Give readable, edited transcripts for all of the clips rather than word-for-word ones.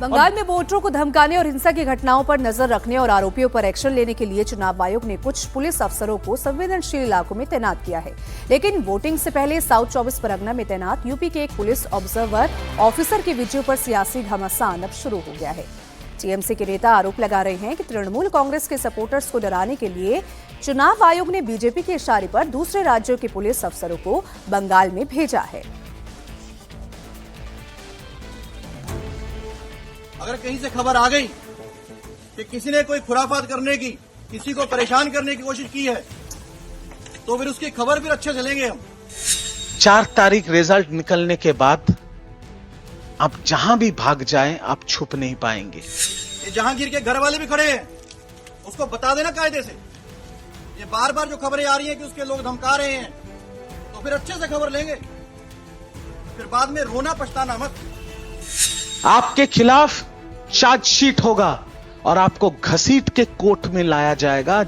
बंगाल में वोटरों को धमकाने और हिंसा की घटनाओं पर नजर रखने और आरोपियों पर एक्शन लेने के लिए चुनाव आयोग ने कुछ पुलिस अफसरों को संवेदनशील इलाकों में तैनात किया है। लेकिन वोटिंग से पहले साउथ 24 परगना में तैनात यूपी के एक पुलिस ऑब्जर्वर ऑफिसर की वीडियो पर सियासी घमासान अब शुरू हो गया है। टीएमसी के नेता आरोप लगा रहे हैं कि तृणमूल कांग्रेस के सपोर्टर्स को डराने के लिए चुनाव आयोग ने बीजेपी के इशारे पर दूसरे राज्यों के पुलिस अफसरों को बंगाल में भेजा है। अगर कहीं से खबर आ गई कि किसी ने कोई खुराफात करने की, किसी को परेशान करने की कोशिश की है, तो फिर उसकी खबर फिर अच्छे से लेंगे हम। 4 तारीख रिजल्ट निकलने के बाद आप जहां भी भाग जाएं, आप छुप नहीं पाएंगे। ये जहांगीर के घर वाले भी खड़े हैं, उसको बता देना कायदे से। ये बार बार जो खबरें आ रही हैं कि उसके लोग धमका रहे हैं, तो फिर अच्छे से खबर लेंगे, फिर बाद में रोना पछताना मत। आपके खिलाफ चार्जशीट होगा और आपको घसीट के कोर्ट में लाया जाएगा।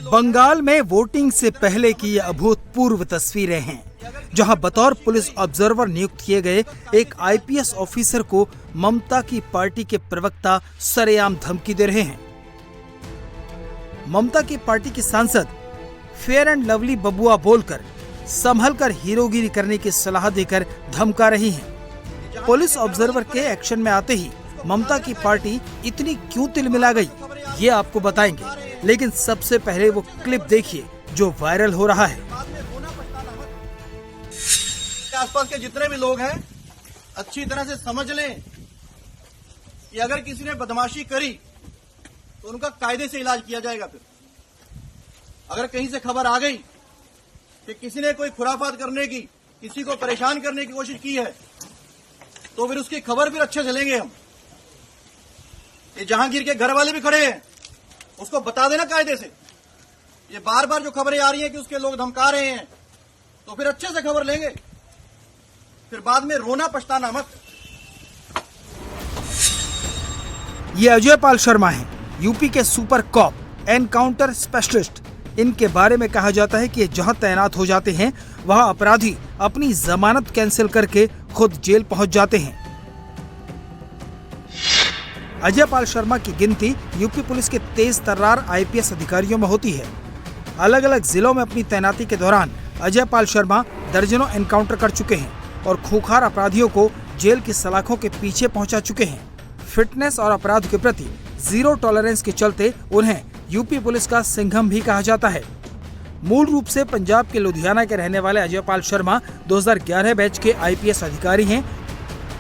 बंगाल में वोटिंग से पहले की ये अभूतपूर्व तस्वीरें हैं, जहां बतौर पुलिस ऑब्जर्वर नियुक्त किए गए एक आईपीएस ऑफिसर को ममता की पार्टी के प्रवक्ता सरेआम धमकी दे रहे हैं। ममता की पार्टी की सांसद फेयर एंड लवली बबुआ बोलकर संभल कर हीरोगिरी करने की सलाह देकर धमका रही हैं। पुलिस ऑब्जर्वर के एक्शन में आते ही ममता की पार्टी इतनी क्यों तिलमिला गई, ये आपको बताएंगे। लेकिन सबसे पहले वो क्लिप देखिए जो वायरल हो रहा है। आसपास के जितने भी लोग हैं अच्छी तरह से समझ लें कि अगर किसी ने बदमाशी करी तो उनका कायदे से इलाज किया जाएगा। फिर अगर कहीं से खबर आ गई कि किसी ने कोई खुराफात करने की, किसी को परेशान करने की कोशिश की है, तो फिर उसकी खबर फिर अच्छे से लेंगे हम। ये जहांगीर के घर वाले भी खड़े हैं, उसको बता देना कायदे से। ये बार बार जो खबरें आ रही हैं कि उसके लोग धमका रहे हैं, तो फिर अच्छे से खबर लेंगे, फिर बाद में रोना पछताना मत। ये अजय पाल शर्मा हैं, यूपी के सुपर कॉप, एनकाउंटर स्पेशलिस्ट। इनके बारे में कहा जाता है कि जहां तैनात हो जाते हैं वहां अपराधी अपनी जमानत कैंसिल करके खुद जेल पहुंच जाते हैं। अजय पाल शर्मा की गिनती यूपी पुलिस के तेज तर्रार आईपीएस अधिकारियों में होती है। अलग अलग जिलों में अपनी तैनाती के दौरान अजय पाल शर्मा दर्जनों एनकाउंटर कर चुके हैं और खूंखार अपराधियों को जेल की सलाखों के पीछे पहुंचा चुके हैं। फिटनेस और अपराध के प्रति जीरो टॉलरेंस के चलते उन्हें यूपी पुलिस का सिंघम भी कहा जाता है। मूल रूप से पंजाब के लुधियाना के रहने वाले अजय पाल शर्मा 2011 बैच के आईपीएस अधिकारी हैं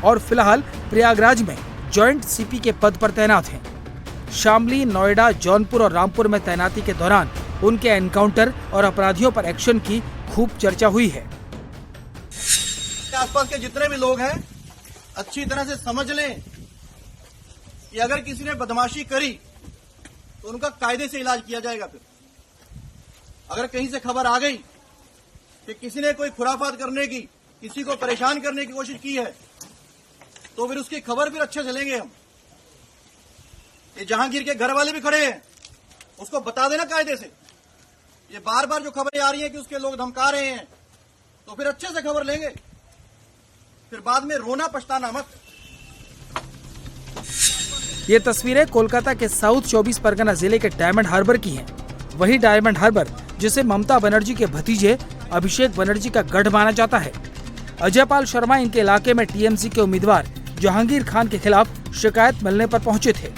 और फिलहाल प्रयागराज में जॉइंट सीपी के पद पर तैनात हैं। शामली, नोएडा, जौनपुर और रामपुर में तैनाती के दौरान उनके एनकाउंटर और अपराधियों पर एक्शन की खूब चर्चा हुई है। आसपास के जितने भी लोग हैं अच्छी तरह से समझ लें कि अगर किसी ने बदमाशी करी तो उनका कायदे से इलाज किया जाएगा। फिर अगर कहीं से खबर आ गई कि किसी ने कोई खुराफात करने की, किसी को परेशान करने की कोशिश की है, तो फिर उसकी खबर फिर अच्छे से लेंगे हम। ये जहांगीर के घर वाले भी खड़े हैं, उसको बता देना कायदे से। ये बार बार जो खबरें आ रही हैं कि उसके लोग धमका रहे हैं, तो फिर अच्छे से खबर लेंगे, फिर बाद में रोना पछताना मत। ये तस्वीरें कोलकाता के साउथ 24 परगना जिले के डायमंड हार्बर की हैं। वही डायमंड हार्बर जिसे ममता बनर्जी के भतीजे अभिषेक बनर्जी का गढ़ माना जाता है। अजय पाल शर्मा इनके इलाके में टीएमसी के उम्मीदवार जहांगीर खान के खिलाफ शिकायत मिलने पर पहुंचे थे।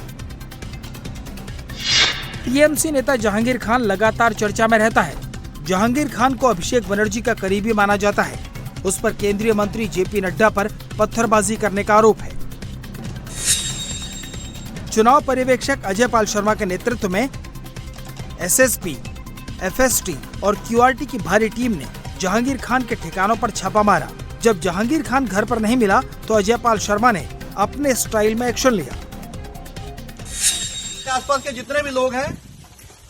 टीएमसी नेता जहांगीर खान लगातार चर्चा में रहता है। जहांगीर खान को अभिषेक बनर्जी का करीबी माना जाता है। उस पर केंद्रीय मंत्री जेपी नड्डा पर पत्थरबाजी करने का आरोप है। चुनाव पर्यवेक्षक अजय पाल शर्मा के नेतृत्व में एसएसपी, एफएसटी और क्यूआरटी की भारी टीम ने जहांगीर खान के ठिकानों पर छापा मारा। जब जहांगीर खान घर पर नहीं मिला तो अजय पाल शर्मा ने अपने स्टाइल में एक्शन लिया। आसपास के जितने भी लोग हैं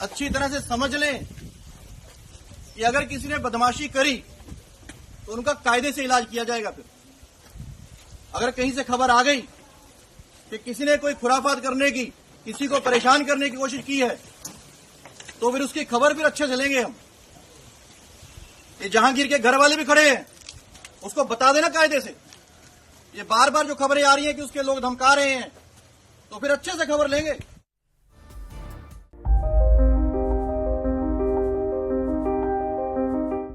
अच्छी तरह से समझ लें कि अगर किसी ने बदमाशी करी तो उनका कायदे से इलाज किया जाएगा। फिर अगर कहीं से खबर आ गई कि किसी ने कोई खुराफात करने की, किसी को परेशान करने की कोशिश की है, तो फिर उसकी खबर फिर अच्छे से लेंगे हम। ये जहांगीर के घर वाले भी खड़े हैं, उसको बता देना कायदे से। ये बार बार जो खबरें आ रही हैं कि उसके लोग धमका रहे हैं, तो फिर अच्छे से खबर लेंगे।